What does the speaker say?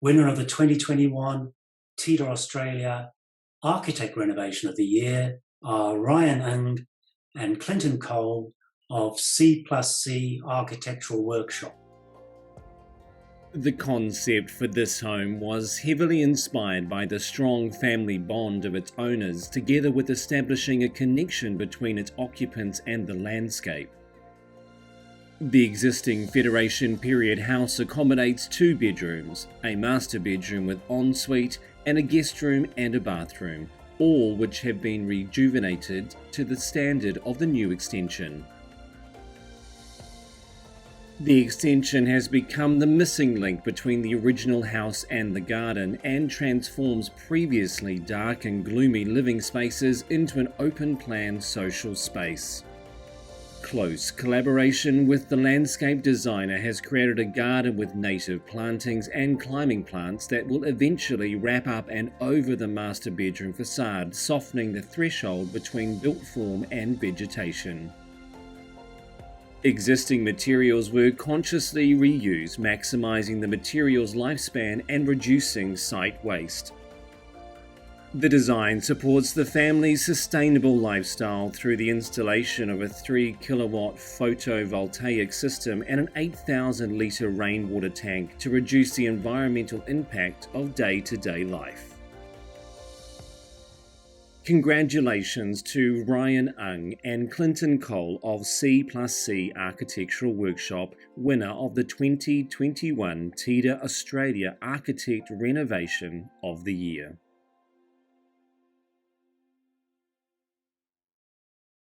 Winner of the 2021 TIDA Australia Architect Renovation of the Year are Ryan Ng and Clinton Cole of CplusC Architectural Workshop. The concept for this home was heavily inspired by the strong family bond of its owners, together with establishing a connection between its occupants and the landscape. The existing Federation period house accommodates 2 bedrooms, a master bedroom with ensuite, and a guest room and a bathroom, all which have been rejuvenated to the standard of the new extension. The extension has become the missing link between the original house and the garden, and transforms previously dark and gloomy living spaces into an open-plan social space. Close collaboration with the landscape designer has created a garden with native plantings and climbing plants that will eventually wrap up and over the master bedroom facade, softening the threshold between built form and vegetation. Existing materials were consciously reused, maximizing the material's lifespan and reducing site waste. The design supports the family's sustainable lifestyle through the installation of a 3 kilowatt photovoltaic system and an 8,000 litre rainwater tank to reduce the environmental impact of day-to-day life. Congratulations to Ryan Ng and Clinton Cole of CplusC Architectural Workshop, winner of the 2021 TIDA Australia Architect Renovation of the Year.